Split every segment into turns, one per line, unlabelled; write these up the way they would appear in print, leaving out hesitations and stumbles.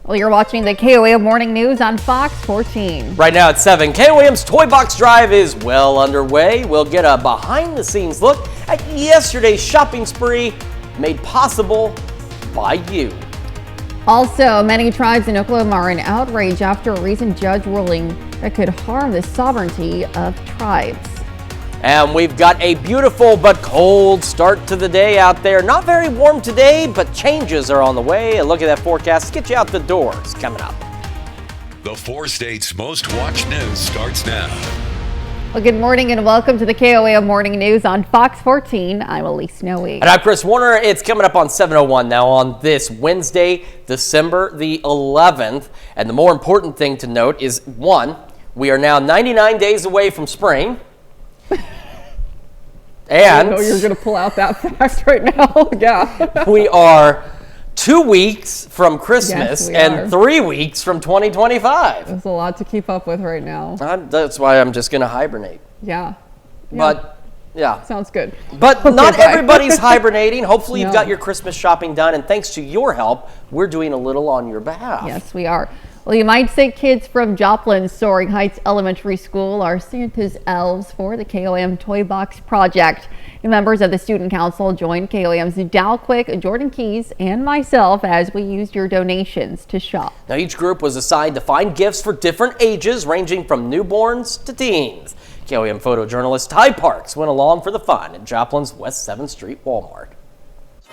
Well, you're watching the KOAM Morning News on Fox 14.
Right now at 7, KOAM's Toy Box Drive is well underway. We'll get a behind-the-scenes look at yesterday's shopping spree made possible by you.
Also, many tribes in Oklahoma are in outrage after a recent judge ruling that could harm the sovereignty of tribes.
And we've got a beautiful but cold start to the day out there. Not very warm today, but changes are on the way. A look at that forecast to get you out the doors coming up.
The 4 states' most watched news starts now.
Well, good morning and welcome to the KOAM Morning News on Fox 14. I'm Elise Snowy.
And I'm Chris Warner. It's coming up on 7:01 now on this Wednesday, December the 11th. And the more important thing to note is, one, we are now 99 days away from spring. And
I know you're going to pull out that fact right now. Yeah.
We are 2 weeks from Christmas
Yes,
and 3 weeks from 2025.
There's a lot to keep up with right now.
That's why I'm just going to hibernate.
Yeah.
But yeah.
Sounds good.
But
Okay,
not
bye.
everybody's hibernating. Hopefully you've
No.
got your Christmas shopping done, and thanks to your help, we're doing a little on your behalf.
Yes, we are. Well, you might say kids from Joplin's Soaring Heights Elementary School are Santa's elves for the KOAM Toy Box Project. The members of the Student Council joined KOAM's Dow Quick, Jordan Keys, and myself as we used your donations to shop.
Now, each group was assigned to find gifts for different ages, ranging from newborns to teens. KOAM photojournalist Ty Parks went along for the fun at Joplin's West 7th Street Walmart.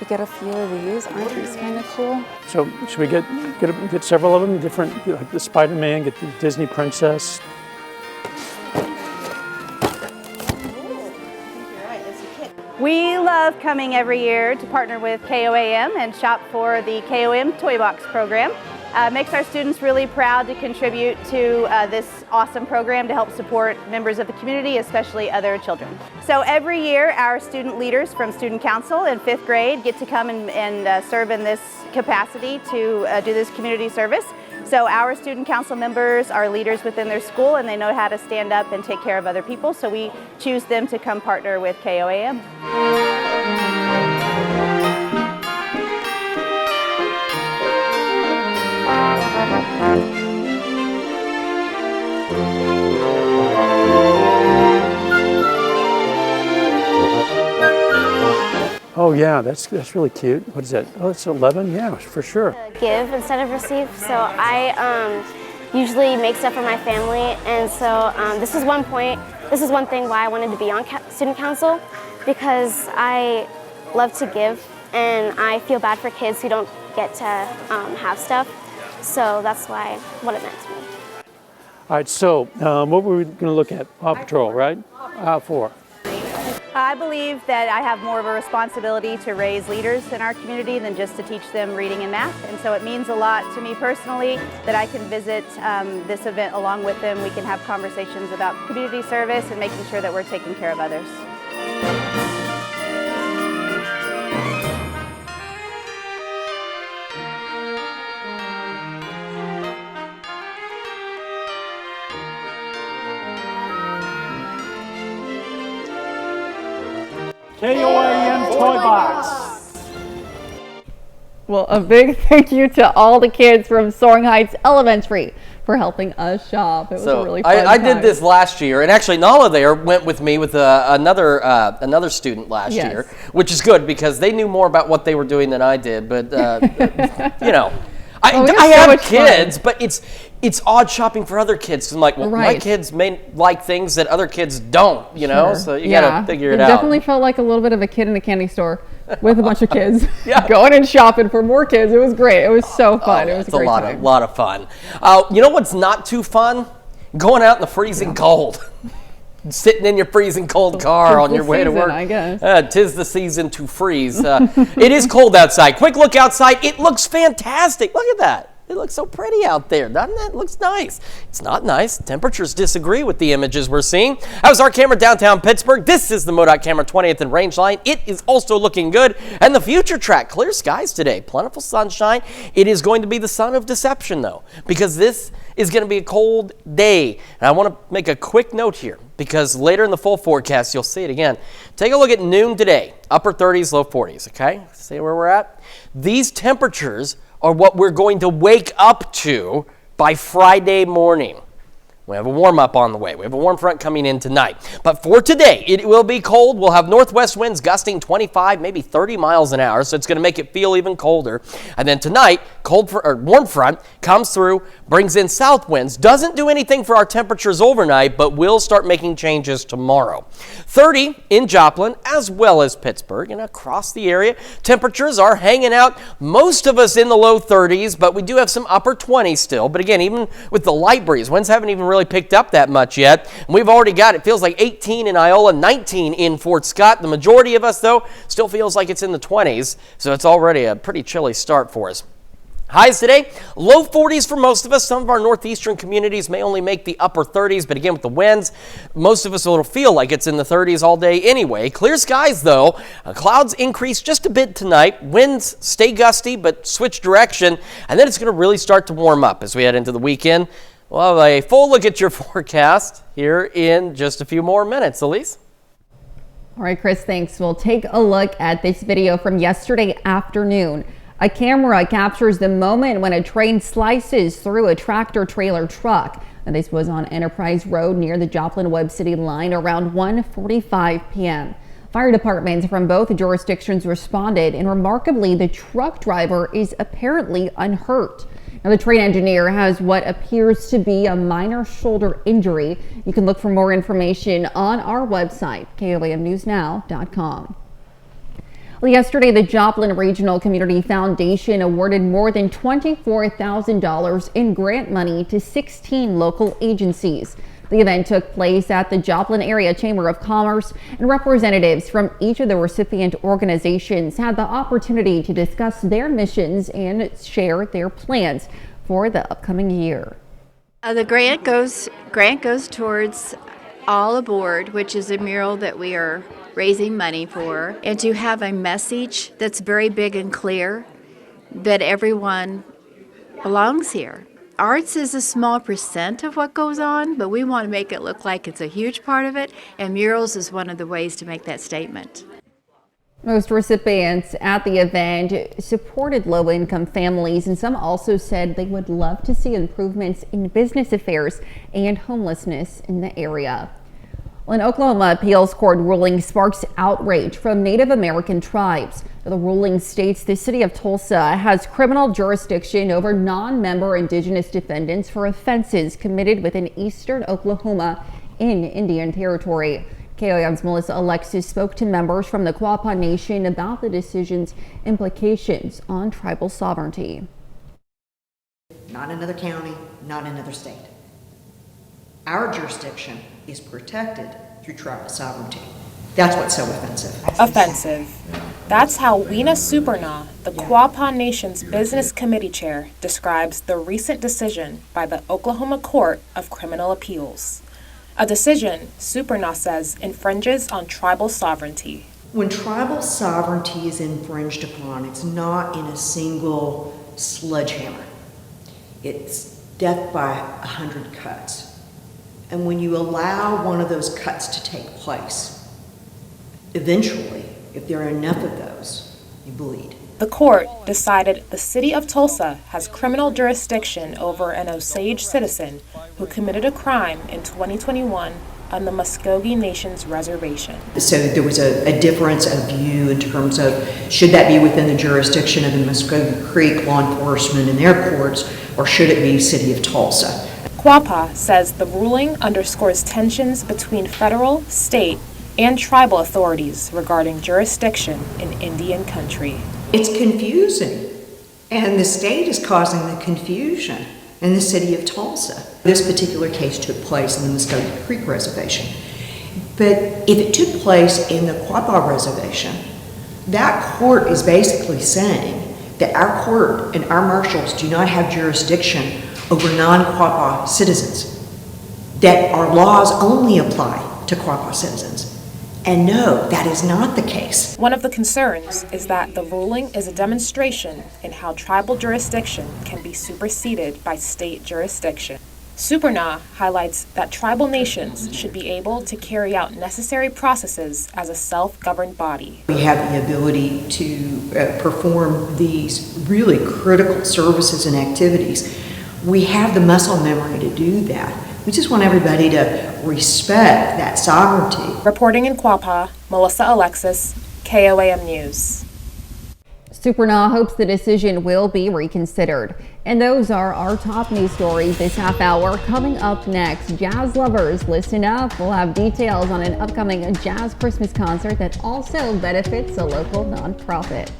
We get a few of these. Aren't these kind of cool?
So should we get several of them? Different, like the Spider-Man, get the Disney Princess.
We love coming every year to partner with KOAM and shop for the KOAM Toy Box program. Makes our students really proud to contribute to this awesome program to help support members of the community, especially other children. So every year our student leaders from Student Council in 5th grade get to come and serve in this capacity to do this community service. So our Student Council members are leaders within their school and they know how to stand up and take care of other people, so we choose them to come partner with KOAM.
Oh yeah, that's really cute. What is that? Oh, it's 11. Yeah, for sure.
Give instead of receive. So I usually make stuff for my family, and so this is one thing why I wanted to be on student council, because I love to give and I feel bad for kids who don't get to have stuff. So that's what it meant to me.
All right, so what were we going to look at? Paw Patrol, right? Four.
I believe that I have more of a responsibility to raise leaders in our community than just to teach them reading and math. And so it means a lot to me personally that I can visit this event along with them. We can have conversations about community service and making sure that we're taking care of others.
KOAM Toy Box.
Well, a big thank you to all the kids from Soaring Heights Elementary for helping us shop. It was a really fun
I
time.
did this last year, and actually Nala there went with me with another student last
Yes.
year, which is good because they knew more about what they were doing than I did. But you know, I
we had
I
so
have
much
kids, but it's odd shopping for other kids. 'Cause I'm like, well, my
Right.
kids may like things that other kids don't, you know.
Sure.
So you gotta figure it out.
Definitely felt like a little bit of a kid in a candy store with a bunch of kids
Yeah.
going and shopping for more kids. It was great. It was so fun. It was
It's
a great
a
time.
lot of fun. You know what's not too fun? Going out in the freezing cold. Sitting in your freezing cold car
Tis
on
the
your way to
season,
work.
I guess.
'Tis the season to freeze. It is cold outside. Quick look outside. It looks fantastic. Look at that. It looks so pretty out there, doesn't it? It looks nice. It's not nice. Temperatures disagree with the images we're seeing. That was our camera downtown Pittsburgh. This is the MoDOT camera 20th and Rangeline. It is also looking good. And the future track, clear skies today, plentiful sunshine. It is going to be the sun of deception, though, because this is going to be a cold day. And I want to make a quick note here, because later in the full forecast, you'll see it again. Take a look at noon today, upper 30s, low 40s, okay? See where we're at? These temperatures are what we're going to wake up to by Friday morning. We have a warm-up on the way. We have a warm front coming in tonight. But for today, it will be cold. We'll have northwest winds gusting 25, maybe 30 miles an hour, so it's going to make it feel even colder. And then tonight, warm front comes through, brings in south winds. Doesn't do anything for our temperatures overnight, but will start making changes tomorrow. 30 in Joplin, as well as Pittsburgh, and across the area. Temperatures are hanging out, most of us in the low 30s, but we do have some upper 20s still. But again, even with the light breeze, winds haven't even really picked up that much yet. And we've already got, it feels like 18 in Iola, 19 in Fort Scott. The majority of us, though, still feels like it's in the 20s, so it's already a pretty chilly start for us. Highs today, low 40s for most of us. Some of our northeastern communities may only make the upper 30s, but again, with the winds, most of us will feel like it's in the 30s all day anyway. Clear skies, though. Clouds increase just a bit tonight. Winds stay gusty, but switch direction, and then it's going to really start to warm up as we head into the weekend. We'll have a full look at your forecast here in just a few more minutes. Elise?
All right, Chris, thanks. We'll take a look at this video from yesterday afternoon. A camera captures the moment when a train slices through a tractor-trailer truck. And this was on Enterprise Road near the Joplin-Webb City line around 1:45 p.m. Fire departments from both jurisdictions responded, and remarkably, the truck driver is apparently unhurt. Now, the train engineer has what appears to be a minor shoulder injury. You can look for more information on our website, KOAMnewsnow.com. Well, yesterday, the Joplin Regional Community Foundation awarded more than $24,000 in grant money to 16 local agencies. The event took place at the Joplin Area Chamber of Commerce, and representatives from each of the recipient organizations had the opportunity to discuss their missions and share their plans for the upcoming year.
The grant goes towards All Aboard, which is a mural that we are raising money for, and to have a message that's very big and clear that everyone belongs here. Arts is a small percent of what goes on, but we want to make it look like it's a huge part of it, and murals is one of the ways to make that statement.
Most recipients at the event supported low-income families, and some also said they would love to see improvements in business affairs and homelessness in the area. Well, an Oklahoma appeals court ruling sparks outrage from Native American tribes. The ruling states the city of Tulsa has criminal jurisdiction over non-member indigenous defendants for offenses committed within eastern Oklahoma in Indian Territory. KOAM's Melissa Alexis spoke to members from the Quapaw Nation about the decision's implications on tribal sovereignty.
Not another county, not another state. Our jurisdiction is protected through tribal sovereignty. That's what's so offensive.
Offensive. That's how Weena Supernaw, the Quapaw Nation's Business Committee Chair, describes the recent decision by the Oklahoma Court of Criminal Appeals. A decision, Supernaw says, infringes on tribal sovereignty.
When tribal sovereignty is infringed upon, it's not in a single sledgehammer. It's death by 100 cuts. And when you allow one of those cuts to take place, eventually, if there are enough of those, you bleed.
The court decided the city of Tulsa has criminal jurisdiction over an Osage citizen who committed a crime in 2021 on the Muskogee Nation's reservation.
So there was a difference of view in terms of should that be within the jurisdiction of the Muskogee Creek law enforcement and their courts, or should it be city of Tulsa?
Quapaw says the ruling underscores tensions between federal, state, and tribal authorities regarding jurisdiction in Indian country.
It's confusing, and the state is causing the confusion in the city of Tulsa. This particular case took place in the Muskogee Creek Reservation. But if it took place in the Quapaw Reservation, that court is basically saying that our court and our marshals do not have jurisdiction over non-Quapaw citizens, that our laws only apply to Quapaw citizens. And no, that is not the case.
One of the concerns is that the ruling is a demonstration in how tribal jurisdiction can be superseded by state jurisdiction. Superna highlights that tribal nations should be able to carry out necessary processes as a self-governed body.
We have the ability to perform these really critical services and activities. We have the muscle memory to do that. We just want everybody to respect that sovereignty.
Reporting in Quapaw, Melissa Alexis, KOAM News.
Superna hopes the decision will be reconsidered. And those are our top news stories this half hour. Coming up next, jazz lovers, listen up. We'll have details on an upcoming jazz Christmas concert that also benefits a local nonprofit.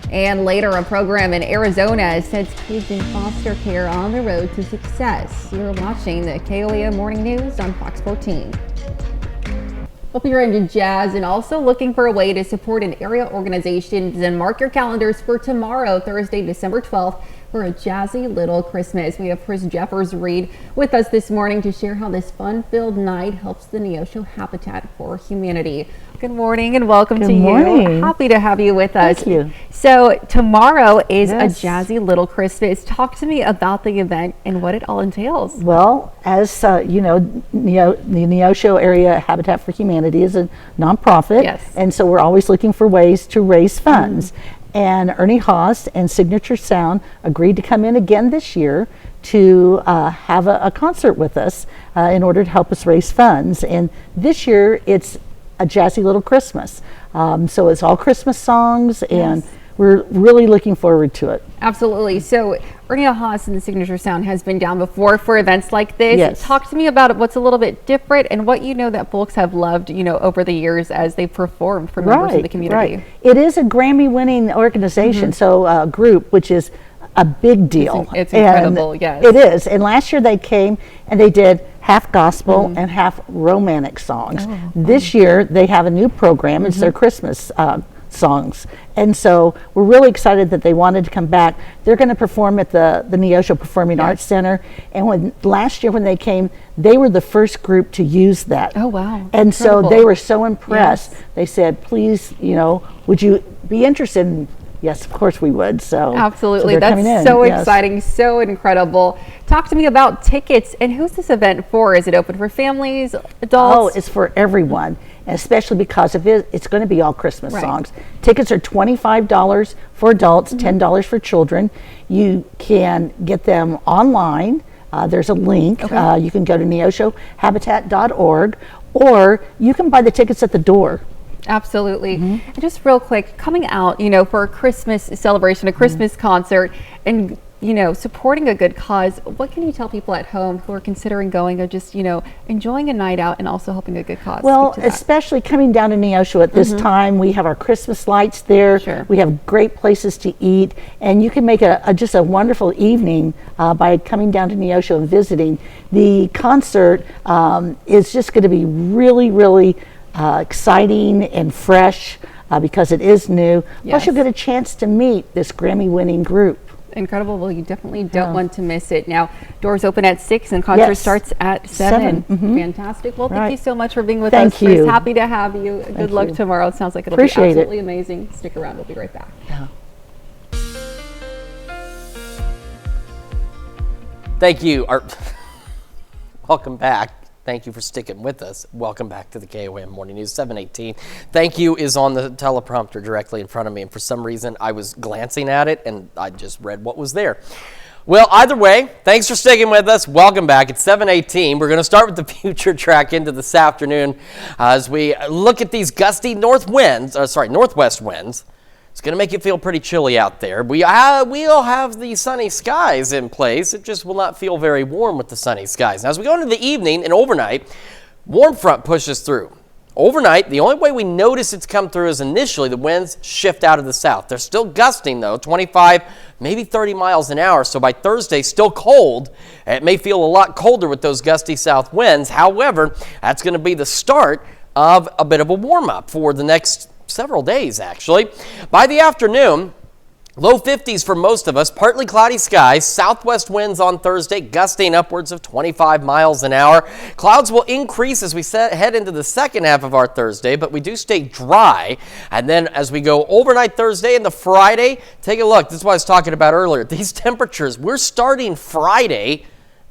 And later, a program in Arizona sets kids in foster care on the road to success. You're watching the KOAM Morning News on Fox 14. Hope you're into jazz and also looking for a way to support an area organization. Then mark your calendars for tomorrow, Thursday, December 12th, for a jazzy little Christmas. We have Chris Jeffers Reed with us this morning to share how this fun-filled night helps the Neosho Habitat for Humanity. Good morning and welcome to you. Happy to have you with us.
Thank you.
So tomorrow is a jazzy little Christmas. Talk to me about the event and what it all entails.
Well, as you know, the Neosho Area Habitat for Humanity is a nonprofit.
Yes.
And so we're always looking for ways to raise funds. And Ernie Haas and Signature Sound agreed to come in again this year to have a concert with us in order to help us raise funds. And this year it's a jazzy little Christmas. So it's all Christmas songs, and we're really looking forward to it.
Absolutely. So Ernie Haas and the Signature Sound has been down before for events like this.
Yes.
Talk to me about what's a little bit different and what you know that folks have loved, over the years as they've performed for members of the community.
Right. It is a Grammy-winning organization, so group, which is a big deal.
It's incredible, yes.
It is. And last year they came and they did half gospel and half romantic songs. This year they have a new program. It's their Christmas songs. And so we're really excited that they wanted to come back. They're going to perform at the Neosho Performing Arts Center. And last year when they came, they were the first group to use that.
Oh, wow.
And
incredible.
So they were so impressed. They said, please, would you be interested in? Yes, of course we would. So
absolutely,
so
that's so exciting, so incredible. Talk to me about tickets and who's this event for? Is it open for families, adults?
Oh, it's for everyone, and especially because of it's going to be all Christmas songs. Tickets are $25 for adults, $10 for children. You can get them online. There's a link. You can go to neoshohabitat.org, or you can buy the tickets at the door.
Absolutely. And just real quick, coming out, for a Christmas celebration, a Christmas concert, and, supporting a good cause, what can you tell people at home who are considering going or just, enjoying a night out and also helping a good cause?
Well, especially coming down to Neosho at this time, we have our Christmas lights there.
Sure.
We have great places to eat, and you can make just a wonderful evening by coming down to Neosho and visiting. The concert is just going to be really, really exciting and fresh because it is new. Plus you'll get a chance to meet this Grammy-winning group.
Incredible. Well, you definitely don't want to miss it. Now, doors open at 6 and concert starts at 7. Fantastic. Well, thank you so much for being with us, Chris. Happy to have you. Good luck tomorrow. It sounds like it'll be absolutely amazing. Stick around. We'll be right back.
Thank you. Welcome back. Thank you for sticking with us. Welcome back to the KOAM Morning News 718. Thank you is on the teleprompter directly in front of me, and for some reason I was glancing at it and I just read what was there. Well, either way, thanks for sticking with us. Welcome back. It's 7:18. We're going to start with the future track into this afternoon as we look at these gusty northwest winds. It's going to make it feel pretty chilly out there. We'll have the sunny skies in place. It just will not feel very warm with the sunny skies. Now, as we go into the evening and overnight, warm front pushes through. Overnight, the only way we notice it's come through is initially the winds shift out of the south. They're still gusting, though, 25, maybe 30 miles an hour. So by Thursday, still cold. It may feel a lot colder with those gusty south winds. However, that's going to be the start of a bit of a warm-up for the next several days, actually. By the afternoon, low 50s for most of us, partly cloudy skies, southwest winds on Thursday, gusting upwards of 25 miles an hour. Clouds will increase as we head into the second half of our Thursday, but we do stay dry. And then as we go overnight Thursday into Friday, take a look. This is what I was talking about earlier. These temperatures, we're starting Friday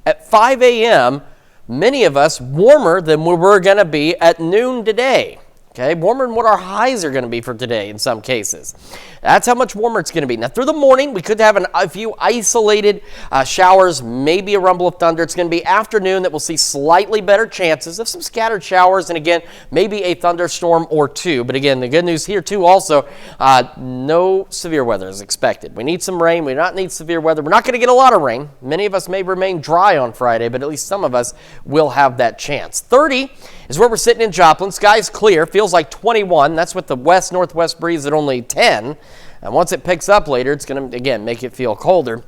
at 5 a.m., many of us warmer than we were going to be at noon today. Okay, warmer than what our highs are going to be for today in some cases. That's how much warmer it's going to be. Now, through the morning, we could have a few isolated showers, maybe a rumble of thunder. It's going to be afternoon that we'll see slightly better chances of some scattered showers, and again, maybe a thunderstorm or two. But again, the good news here, too, also, no severe weather is expected. We need some rain. We do not need severe weather. We're not going to get a lot of rain. Many of us may remain dry on Friday, but at least some of us will have that chance. 30 is where we're sitting in Joplin. Sky's clear. Feels like 21. That's with the west-northwest breeze at only 10. And once it picks up later, it's going to, again, make it feel colder.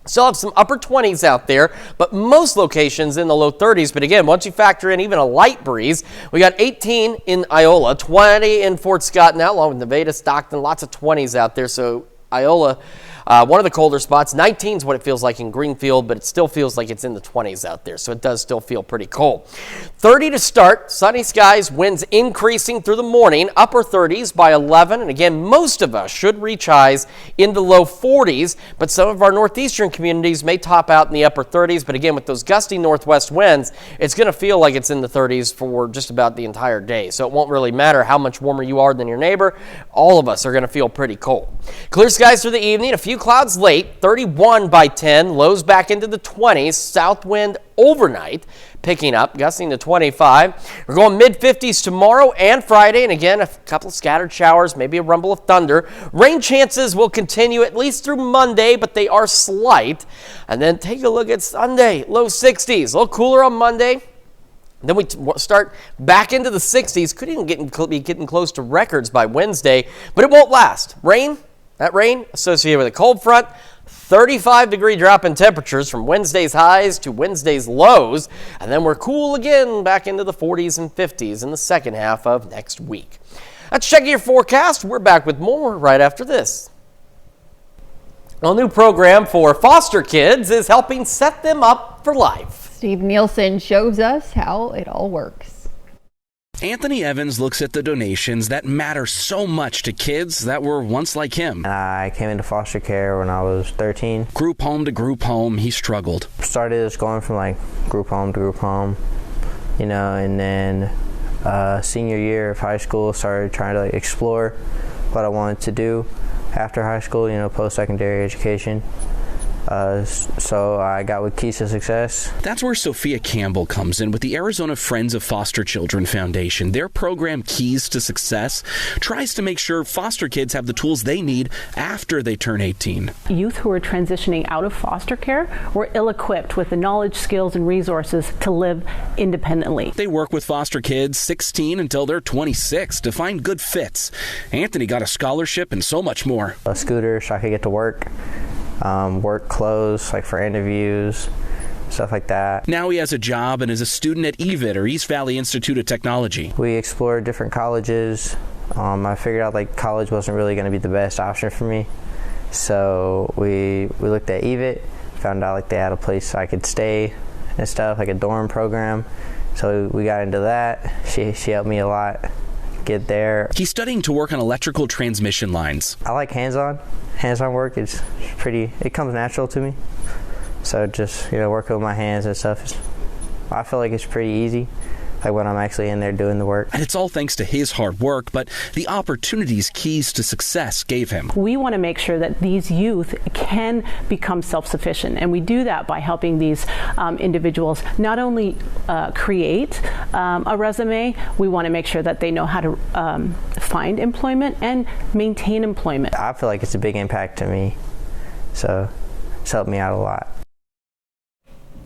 Still have some upper 20s out there, but most locations in the low 30s. But again, once you factor in even a light breeze, we got 18 in Iola, 20 in Fort Scott now, along with Nevada, Stockton, lots of 20s out there. So Iola, one of the colder spots. 19 is what it feels like in Greenfield, but it still feels like it's in the 20s out there, so it does still feel pretty cold. 30 to start, sunny skies, winds increasing through the morning, upper 30s by 11, and again, most of us should reach highs in the low 40s, but some of our northeastern communities may top out in the upper 30s, but again, with those gusty northwest winds, it's going to feel like it's in the 30s for just about the entire day, so it won't really matter how much warmer you are than your neighbor. All of us are going to feel pretty cold. Clear skies through the evening, a few clouds late, 31 by 10, lows back into the 20s, south wind overnight picking up, gusting to 25. We're going mid-50s tomorrow and Friday, and again, a couple of scattered showers, maybe a rumble of thunder. Rain chances will continue at least through Monday, but they are slight. And then take a look at Sunday, low 60s, a little cooler on Monday. Then we start back into the 60s, could even be getting close to records by Wednesday, but it won't last. That rain associated with a cold front, 35-degree drop in temperatures from Wednesday's highs to Wednesday's lows, and then we're cool again back into the 40s and 50s in the second half of next week. Let's check your forecast. We're back with more right after this. A new program for foster kids is helping set them up for life.
Steve Nielsen shows us how it all works.
Anthony Evans looks at the donations that matter so much to kids that were once like him.
I came into foster care when I was 13.
Group home to group home, he struggled.
Started just going from like group home to group home, and then senior year of high school, started trying to explore what I wanted to do after high school, post-secondary education. So I got with Keys to Success.
That's where Sophia Campbell comes in with the Arizona Friends of Foster Children Foundation. Their program, Keys to Success, tries to make sure foster kids have the tools they need after they turn 18.
Youth who are transitioning out of foster care were ill-equipped with the knowledge, skills, and resources to live independently.
They work with foster kids 16 until they're 26 to find good fits. Anthony got a scholarship and so much more.
A scooter so I could get to work. Work clothes, like for interviews, stuff like that.
Now he has a job and is a student at EVIT, or East Valley Institute of Technology.
We explored different colleges. I figured out college wasn't really going to be the best option for me. So we looked at EVIT, found out they had a place I could stay and stuff, like a dorm program. So we got into that. She helped me a lot get there.
He's studying to work on electrical transmission lines.
I like hands-on work. It comes natural to me. So just, working with my hands and stuff, I feel like it's pretty easy, like when I'm actually in there doing the work.
And it's all thanks to his hard work, but the opportunities Keys to Success gave him.
We want to make sure that these youth can become self-sufficient, and we do that by helping these individuals not only create a resume, we want to make sure that they know how to find employment and maintain employment.
I feel like it's a big impact to me, so it's helped me out a lot.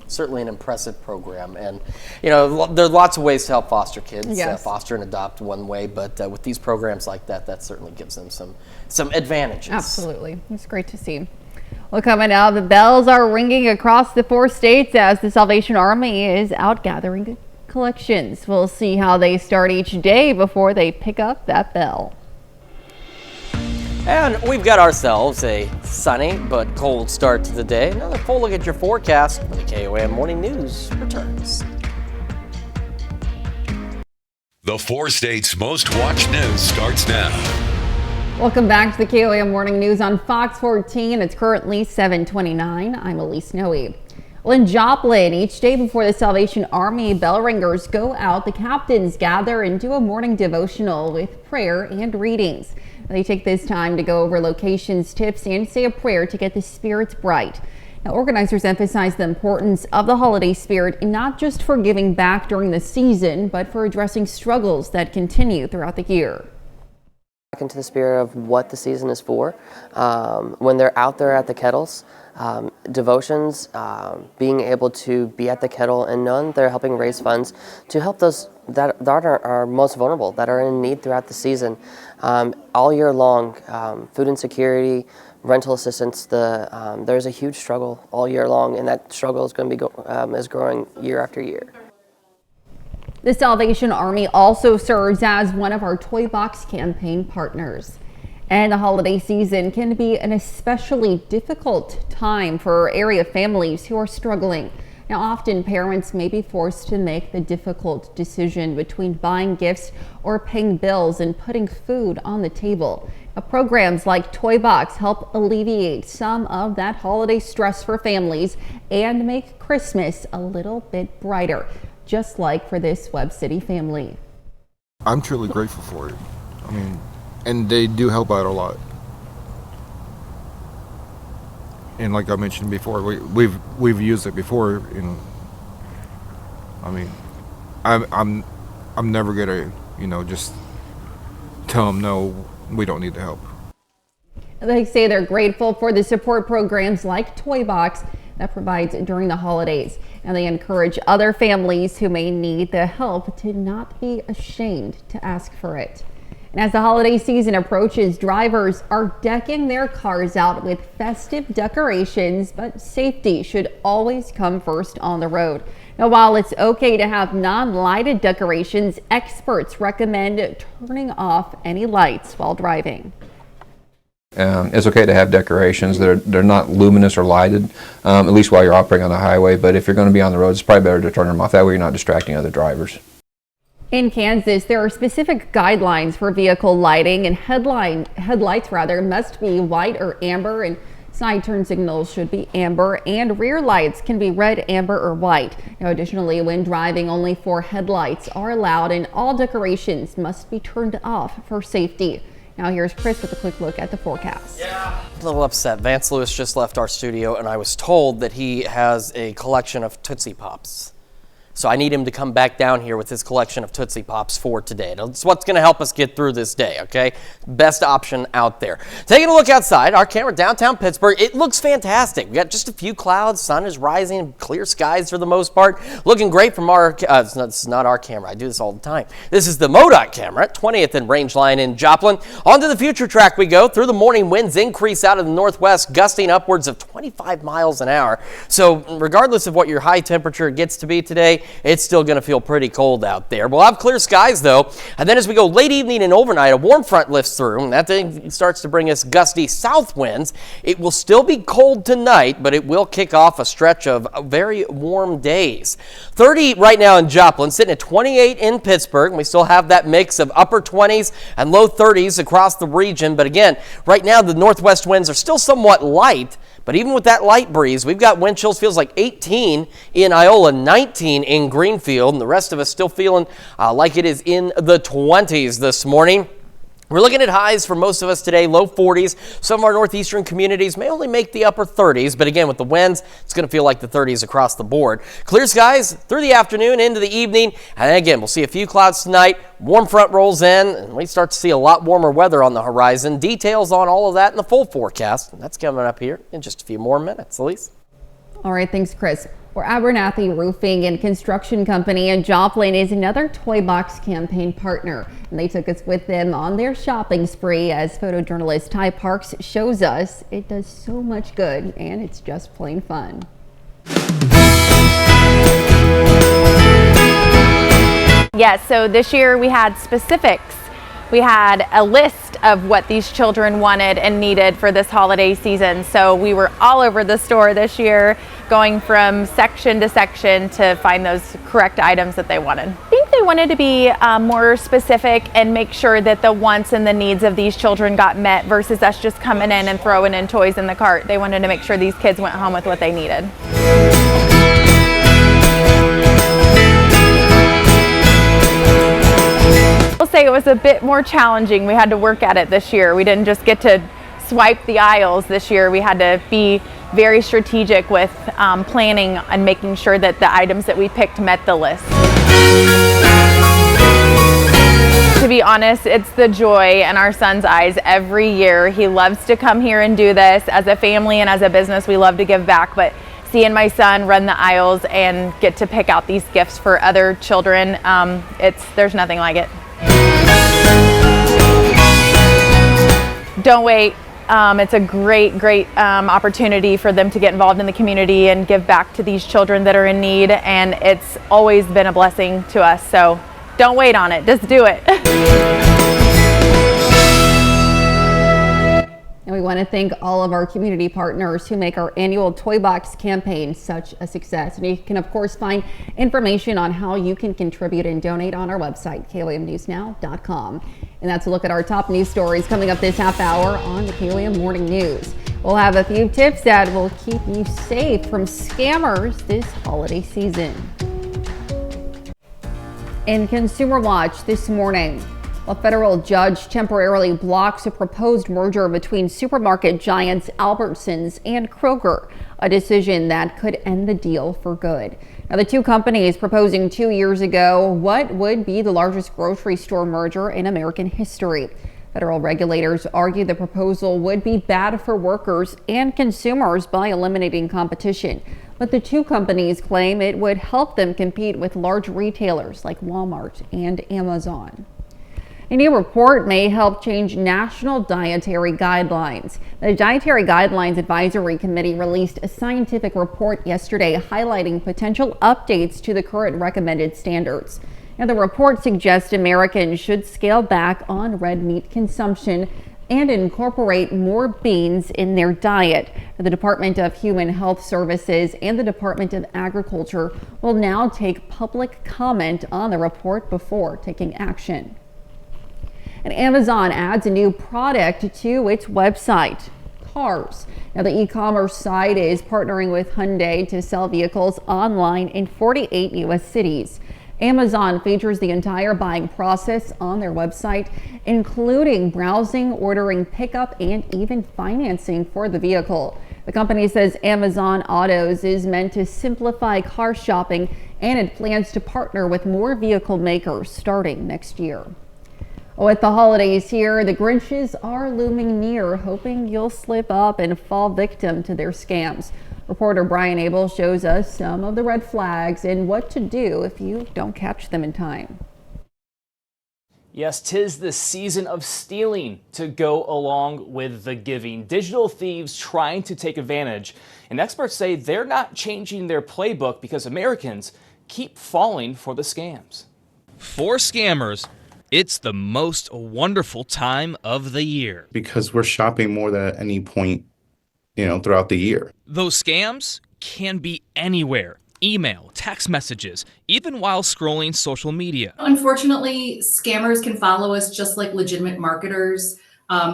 Certainly an impressive program, and there are lots of ways to help foster kids.
Yes.
Foster and adopt one way, but with these programs like that certainly gives them some advantages.
Absolutely. It's great to see. Well, coming up, the bells are ringing across the 4 states as the Salvation Army is out gathering collections. We'll see how they start each day before they pick up that bell.
And we've got ourselves a sunny but cold start to the day. Another full look at your forecast when the KOAM Morning News returns.
The 4 states' most watched news starts now.
Welcome back to the KOAM Morning News on Fox 14. It's currently 7:29. I'm Elise Noe. Well, in Joplin, each day before the Salvation Army bell ringers go out, the captains gather and do a morning devotional with prayer and readings. They take this time to go over locations, tips, and say a prayer to get the spirits bright. Now, organizers emphasize the importance of the holiday spirit, not just for giving back during the season, but for addressing struggles that continue throughout the year.
Back into the spirit of what the season is for. When they're out there at the kettles, devotions, being able to be at the kettle and knowing they're helping raise funds to help those that are most vulnerable, that are in need throughout the season. All year long, food insecurity, rental assistance, there's a huge struggle all year long, and that struggle is going to be is growing year after year.
The Salvation Army also serves as one of our Toy Box campaign partners. And the holiday season can be an especially difficult time for area families who are struggling. Now, often parents may be forced to make the difficult decision between buying gifts or paying bills and putting food on the table. Now, programs like Toy Box help alleviate some of that holiday stress for families and make Christmas a little bit brighter, just like for this Webb City family.
I'm truly grateful for it. I mean, and they do help out a lot. And like I mentioned before, we've used it before. And I mean, I'm never gonna just tell them no, we don't need the help.
They say they're grateful for the support programs like Toy Box that provides during the holidays, and they encourage other families who may need the help to not be ashamed to ask for it. And as the holiday season approaches, drivers are decking their cars out with festive decorations, but safety should always come first on the road. Now, while it's okay to have non-lighted decorations, experts recommend turning off any lights while driving.
It's okay to have decorations. They're not luminous or lighted, at least while you're operating on the highway. But if you're going to be on the road, it's probably better to turn them off. That way you're not distracting other drivers.
In Kansas, there are specific guidelines for vehicle lighting, and headlights must be white or amber, and side turn signals should be amber, and rear lights can be red, amber, or white. Now, additionally, when driving, only 4 headlights are allowed, and all decorations must be turned off for safety. Now here's Chris with a quick look at the forecast.
A little upset. Vance Lewis just left our studio, and I was told that he has a collection of Tootsie Pops. So I need him to come back down here with his collection of Tootsie Pops for today. That's what's going to help us get through this day, okay? Best option out there. Taking a look outside, our camera downtown Pittsburgh, it looks fantastic. We got just a few clouds, sun is rising, clear skies for the most part. Looking great from our, it's not our camera, I do this all the time. This is the MoDOT camera at 20th and Rangeline in Joplin. Onto the future track we go. Through the morning, winds increase out of the northwest, gusting upwards of 25 miles an hour. So regardless of what your high temperature gets to be today, it's still going to feel pretty cold out there. We'll have clear skies, though. And then as we go late evening and overnight, a warm front lifts through, and that thing starts to bring us gusty south winds. It will still be cold tonight, but it will kick off a stretch of very warm days. 30 right now in Joplin, sitting at 28 in Pittsburgh. And we still have that mix of upper 20s and low 30s across the region. But again, right now the northwest winds are still somewhat light. But even with that light breeze, we've got wind chills, feels like 18 in Iola, 19 in Greenfield, and the rest of us still feeling like it is in the 20s this morning. We're looking at highs for most of us today, low 40s. Some of our northeastern communities may only make the upper 30s, but again, with the winds, it's going to feel like the 30s across the board. Clear skies through the afternoon into the evening, and then again, we'll see a few clouds tonight. Warm front rolls in, and we start to see a lot warmer weather on the horizon. Details on all of that in the full forecast, and that's coming up here in just a few more minutes. Elise?
All right, thanks, Chris. Well, Abernathy Roofing and Construction Company in Joplin is another Toy Box campaign partner. And they took us with them on their shopping spree. As photojournalist Ty Parks shows us, it does so much good, and it's just plain fun.
Yes, so this year we had specifics. We had a list
of what these children wanted and needed for this holiday season. So we were all over the store this year, going from section to section to find those correct items that they wanted. I think they wanted to be more specific and make sure that the wants and the needs of these children got met versus us just coming in and throwing in toys in the cart. They wanted to make sure these kids went home with what they needed. I'll say it was a bit more challenging. We had to work at it this year. We didn't just get to swipe the aisles this year. We had to be very strategic with planning and making sure that the items that we picked met the list. To be honest, it's the joy in our son's eyes every year. He loves to come here and do this. As a family and as a business, we love to give back, but seeing my son run the aisles and get to pick out these gifts for other children, there's nothing like it. Don't wait. It's a great opportunity for them to get involved in the community and give back to these children that are in need, and it's always been a blessing to us. So don't wait on it, just do it.
And we want to thank all of our community partners who make our annual Toy Box campaign such a success. And you can, of course, find information on how you can contribute and donate on our website, KOAMNewsNow.com. And that's a look at our top news stories coming up this half hour on the KOAM Morning News. We'll have a few tips that will keep you safe from scammers this holiday season. In Consumer Watch this morning, a federal judge temporarily blocks a proposed merger between supermarket giants Albertsons and Kroger, a decision that could end the deal for good. Now, the two companies proposing 2 years ago what would be the largest grocery store merger in American history. Federal regulators argue the proposal would be bad for workers and consumers by eliminating competition. But the two companies claim it would help them compete with large retailers like Walmart and Amazon. A new report may help change national dietary guidelines. The Dietary Guidelines Advisory Committee released a scientific report yesterday highlighting potential updates to the current recommended standards. Now, the report suggests Americans should scale back on red meat consumption and incorporate more beans in their diet. The Department of Human Health Services and the Department of Agriculture will now take public comment on the report before taking action. And Amazon adds a new product to its website, cars. Now, the e-commerce site is partnering with Hyundai to sell vehicles online in 48 U.S. cities. Amazon features the entire buying process on their website, including browsing, ordering, pickup, and even financing for the vehicle. The company says Amazon Autos is meant to simplify car shopping, and it plans to partner with more vehicle makers starting next year. With the holidays here, the Grinches are looming near, hoping you'll slip up and fall victim to their scams. Reporter Brian Abel shows us some of the red flags and what to do if you don't catch them in time.
Yes, 'tis the season of stealing to go along with the giving. Digital thieves trying to take advantage, and experts say they're not changing their playbook because Americans keep falling for the scams.
For scammers, it's the most wonderful time of the year.
Because we're shopping more than at any point, throughout the year.
Those scams can be anywhere. Email, text messages, even while scrolling social media.
Unfortunately, scammers can follow us just like legitimate marketers.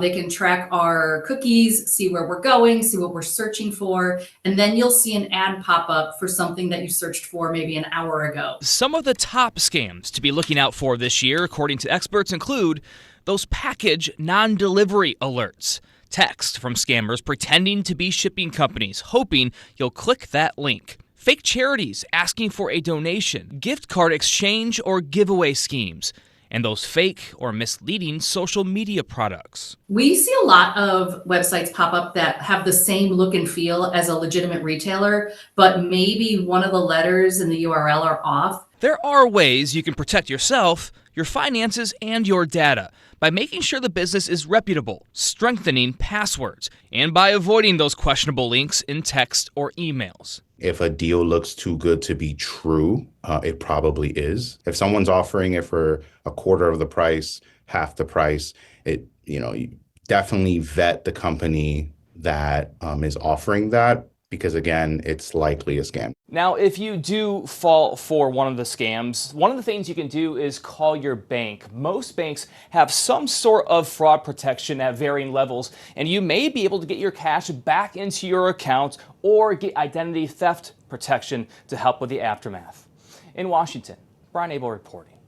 They can track our cookies, see where we're going, see what we're searching for, and then you'll see an ad pop up for something that you searched for maybe an hour ago.
Some of the top scams to be looking out for this year, according to experts, include those package non-delivery alerts. Text from scammers pretending to be shipping companies, hoping you'll click that link. Fake charities asking for a donation, gift card exchange or giveaway schemes, and those fake or misleading social media products.
We see a lot of websites pop up that have the same look and feel as a legitimate retailer, but maybe one of the letters in the URL are off.
There are ways you can protect yourself, your finances, and your data by making sure the business is reputable, strengthening passwords, and by avoiding those questionable links in text or emails.
If a deal looks too good to be true, it probably is. If someone's offering it for a quarter of the price, half the price, you definitely vet the company that is offering that, because again, it's likely a scam.
Now, if you do fall for one of the scams, one of the things you can do is call your bank. Most banks have some sort of fraud protection at varying levels, and you may be able to get your cash back into your account or get identity theft protection to help with the aftermath. In Washington, Brian Abel reporting.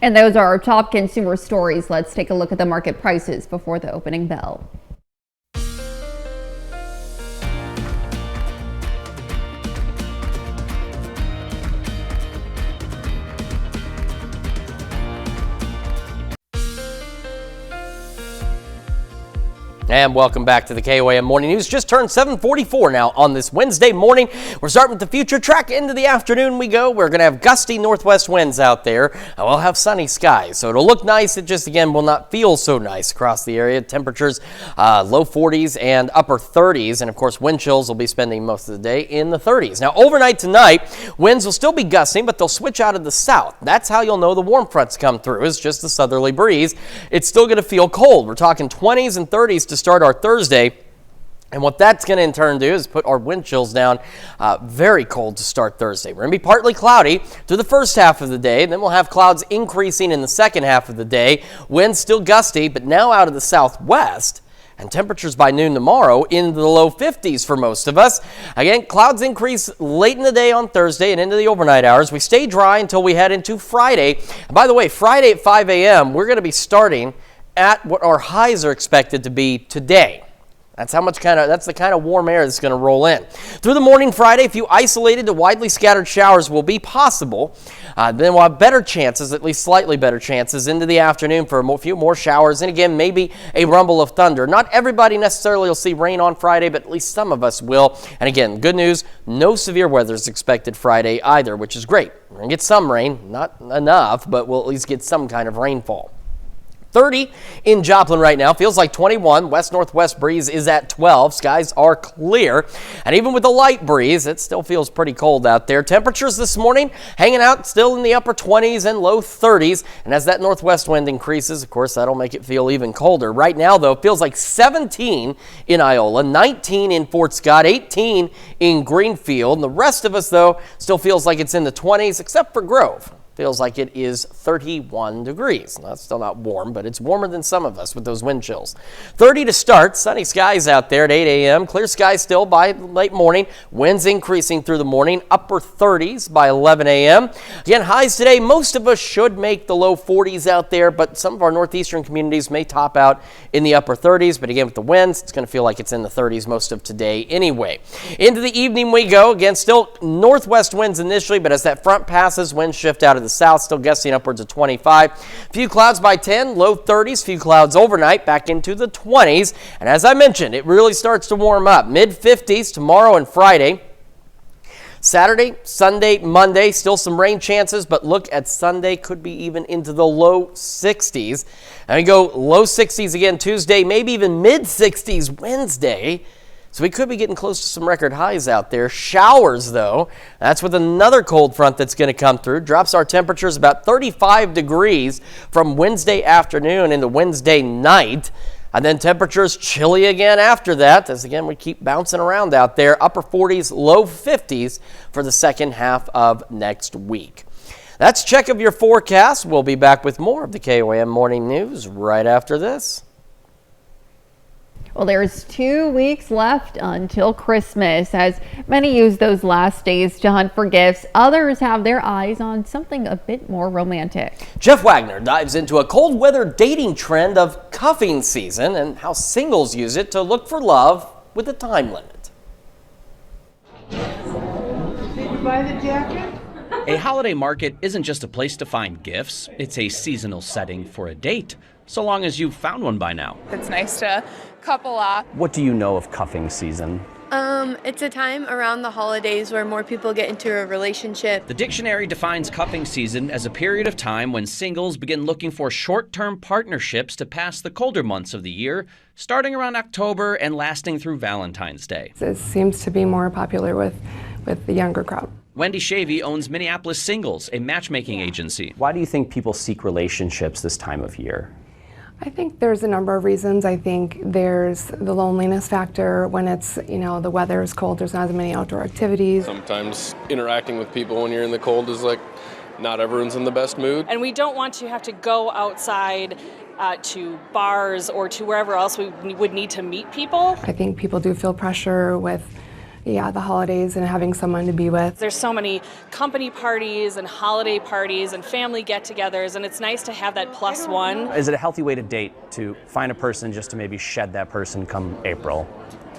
And those are our top consumer stories. Let's take a look at the market prices before the opening bell.
And welcome back to the KOAM Morning News. Just turned 7:44 now on this Wednesday morning. We're starting with the future track. Into the afternoon we go. We're going to have gusty northwest winds out there. And we'll have sunny skies. So it'll look nice. It just, again, will not feel so nice across the area. Temperatures low 40s and upper 30s. And, of course, wind chills will be spending most of the day in the 30s. Now, overnight tonight, winds will still be gusting, but they'll switch out of the south. That's how you'll know the warm fronts come through. It's just the southerly breeze. It's still going to feel cold. We're talking 20s and 30s to start our Thursday. And what that's going to in turn do is put our wind chills down very cold to start Thursday. We're going to be partly cloudy through the first half of the day. Then we'll have clouds increasing in the second half of the day. Winds still gusty, but now out of the southwest. And temperatures by noon tomorrow into the low 50s for most of us. Again, clouds increase late in the day on Thursday and into the overnight hours. We stay dry until we head into Friday. And by the way, Friday at 5 a.m., we're going to be starting at what our highs are expected to be today. That's the kind of warm air that's going to roll in. Through the morning Friday, a few isolated to widely scattered showers will be possible. Then we'll have better chances, at least slightly better chances, into the afternoon for a few more showers. And again, maybe a rumble of thunder. Not everybody necessarily will see rain on Friday, but at least some of us will. And again, good news, no severe weather is expected Friday either, which is great. We're going to get some rain, not enough, but we'll at least get some kind of rainfall. 30 in Joplin right now. Feels like 21. West-northwest breeze is at 12. Skies are clear. And even with a light breeze, it still feels pretty cold out there. Temperatures this morning hanging out still in the upper 20s and low 30s. And as that northwest wind increases, of course, that'll make it feel even colder. Right now, though, it feels like 17 in Iola, 19 in Fort Scott, 18 in Greenfield. And the rest of us, though, still feels like it's in the 20s, except for Grove. Feels like it is 31 degrees. Now, it's still not warm, but it's warmer than some of us with those wind chills. 30 to start. Sunny skies out there at 8 a.m. Clear skies still by late morning. Winds increasing through the morning. Upper 30s by 11 a.m. Again, highs today. Most of us should make the low 40s out there, but some of our northeastern communities may top out in the upper 30s. But again, with the winds, it's going to feel like it's in the 30s most of today anyway. Into the evening we go. Again, still northwest winds initially, but as that front passes, winds shift out of the south, still gusting upwards of 25. Few clouds by 10, low 30s, few clouds overnight, back into the 20s. And as I mentioned, it really starts to warm up. Mid 50s tomorrow and Friday. Saturday, Sunday, Monday, still some rain chances, but look at Sunday, could be even into the low 60s. And we go low 60s again Tuesday, maybe even mid 60s Wednesday. So we could be getting close to some record highs out there. Showers, though, that's with another cold front that's going to come through. Drops our temperatures about 35 degrees from Wednesday afternoon into Wednesday night. And then temperatures chilly again after that, as again we keep bouncing around out there. Upper 40s, low 50s for the second half of next week. That's a check of your forecast. We'll be back with more of the KOAM Morning News right after this.
Well, there's 2 weeks left until Christmas. As many use those last days to hunt for gifts, others have their eyes on something a bit more romantic.
Jeff Wagner dives into a cold weather dating trend of cuffing season and how singles use it to look for love with a time limit.
Did you buy the jacket?
A holiday market isn't just a place to find gifts, it's a seasonal setting for a date, so long as you've found one by now.
It's nice to couple off.
What do you know of cuffing season?
It's a time around the holidays where more people get into a relationship.
The dictionary defines cuffing season as a period of time when singles begin looking for short-term partnerships to pass the colder months of the year, starting around October and lasting through Valentine's Day.
It seems to be more popular with the younger crowd.
Wendy Shavy owns Minneapolis Singles, a matchmaking agency.
Why do you think people seek relationships this time of year?
I think there's a number of reasons. I think there's the loneliness factor when it's, the weather is cold, there's not as many outdoor activities.
Sometimes interacting with people when you're in the cold is like, not everyone's in the best mood.
And we don't want to have to go outside to bars or to wherever else we would need to meet people.
I think people do feel pressure with the holidays and having someone to be with.
There's so many company parties and holiday parties and family get-togethers, and it's nice to have that plus one.
Is it a healthy way to date, to find a person just to maybe shed that person come April?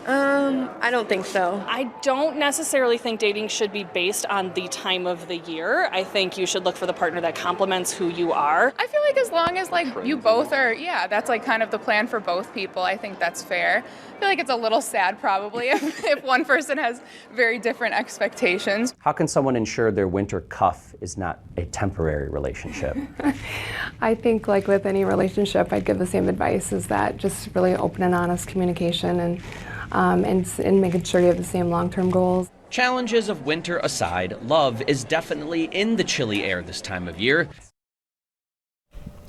I don't think so.
I don't necessarily think dating should be based on the time of the year. I think you should look for the partner that complements who you are.
I feel like as long as you both are, that's kind of the plan for both people. I think that's fair. I feel like it's a little sad probably if one person has very different expectations.
How can someone ensure their winter cuff is not a temporary relationship?
I think like with any relationship, I'd give the same advice, is that just really open and honest communication and making sure you have the same long-term goals.
Challenges of winter aside, love is definitely in the chilly air this time of year.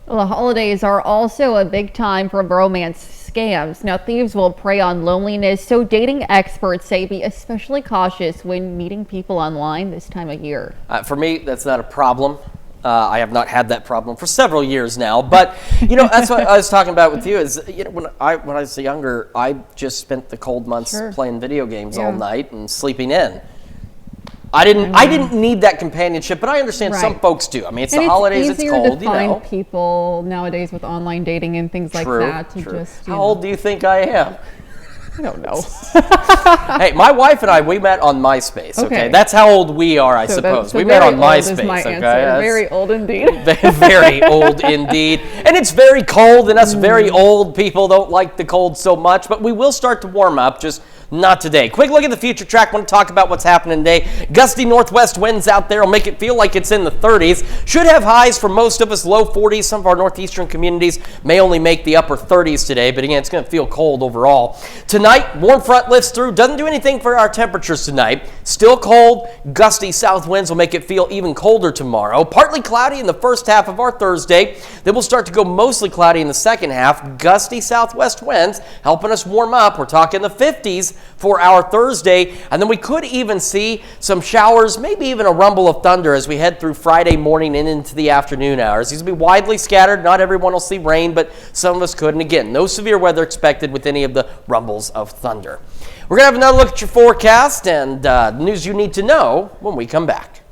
Well, the holidays are also a big time for romance scams. Now, thieves will prey on loneliness, so dating experts say be especially cautious when meeting people online this time of year.
For me, that's not a problem. I have not had that problem for several years now, but that's what I was talking about with you. Is when I was younger, I just spent the cold months playing video games all night and sleeping in. I didn't need that companionship, but I understand some folks do. I mean, it's the holidays, it's cold,
It's easier to find people nowadays with online dating and things like that.
How old do you think I am?
I don't know.
Hey, my wife and I, we met on MySpace, okay? That's how old we are, I suppose. We met on MySpace, okay?
Very old indeed.
Very old indeed. And it's very cold, and us very old people don't like the cold so much, but we will start to warm up, just not today. Quick look at the future track. Want to talk about what's happening today. Gusty northwest winds out there will make it feel like it's in the 30s. Should have highs for most of us, low 40s. Some of our northeastern communities may only make the upper 30s today, but again, it's going to feel cold overall. Tonight, warm front lifts through. Doesn't do anything for our temperatures tonight. Still cold. Gusty south winds will make it feel even colder tomorrow. Partly cloudy in the first half of our Thursday. Then we'll start to go mostly cloudy in the second half. Gusty southwest winds helping us warm up. We're talking the 50s for our Thursday, and then we could even see some showers, maybe even a rumble of thunder as we head through Friday morning and into the afternoon hours. These will be widely scattered. Not everyone will see rain, but some of us could. And again, no severe weather expected with any of the rumbles of thunder. We're going to have another look at your forecast and news you need to know when we come back.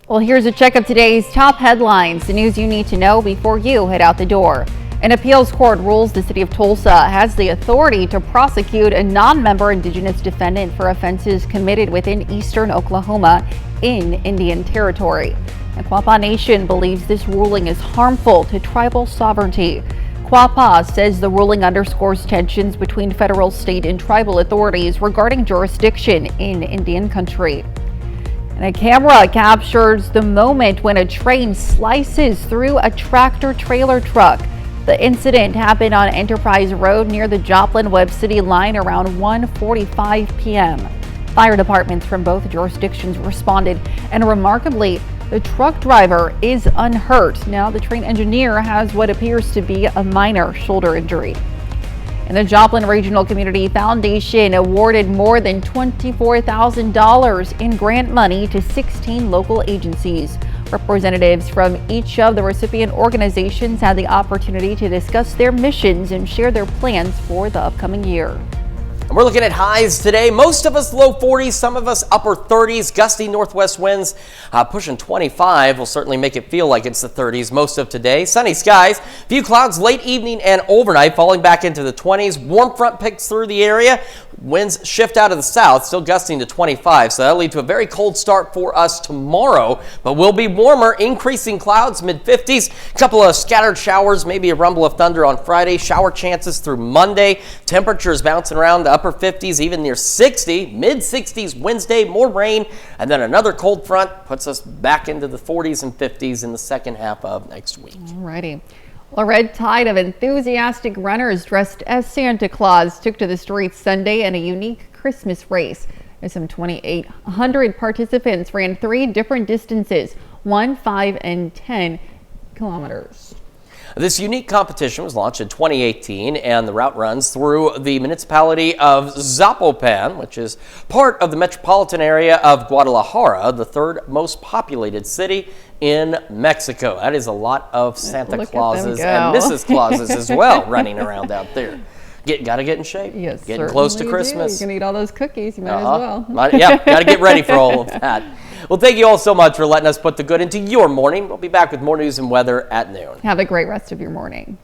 Well, here's a check of today's top headlines, the news you need to know before you head out the door. An appeals court rules the city of Tulsa has the authority to prosecute a non-member Indigenous defendant for offenses committed within eastern Oklahoma in Indian territory. The Quapaw Nation believes this ruling is harmful to tribal sovereignty. Quapaw says the ruling underscores tensions between federal, state, and tribal authorities regarding jurisdiction in Indian country. And a camera captures the moment when a train slices through a tractor-trailer truck. The incident happened on Enterprise Road near the Joplin-Webb City line around 1:45 p.m. Fire departments from both jurisdictions responded, and remarkably, the truck driver is unhurt. Now, the train engineer has what appears to be a minor shoulder injury. And the Joplin Regional Community Foundation awarded more than $24,000 in grant money to 16 local agencies. Representatives from each of the recipient organizations had the opportunity to discuss their missions and share their plans for the upcoming year.
And we're looking at highs today. Most of us low 40s, some of us upper 30s. Gusty northwest winds pushing 25 will certainly make it feel like it's the 30s most of today. Sunny skies, few clouds late evening and overnight, falling back into the 20s. Warm front picks through the area. Winds shift out of the south, still gusting to 25, so that'll lead to a very cold start for us tomorrow, but we'll be warmer, increasing clouds, mid-50s, a couple of scattered showers, maybe a rumble of thunder on Friday, shower chances through Monday, temperatures bouncing around the upper upper 50s, even near 60, mid 60s Wednesday, more rain, and then another cold front puts us back into the 40s and 50s in the second half of next week.
Alrighty. Well, a red tide of enthusiastic runners dressed as Santa Claus took to the streets Sunday in a unique Christmas race. Some 2,800 participants ran 3 different distances, 1, 5, and 10 kilometers.
This unique competition was launched in 2018, and the route runs through the municipality of Zapopan, which is part of the metropolitan area of Guadalajara, the 3rd most populated city in Mexico. That is a lot of Santa Clauses and Mrs. Clauses as well running around out there. Gotta get in shape.
Yes,
getting close to Christmas.
You can eat all those cookies. You might as well.
Yeah, gotta get ready for all of that. Well, thank you all so much for letting us put the good into your morning. We'll be back with more news and weather at noon.
Have a great rest of your morning.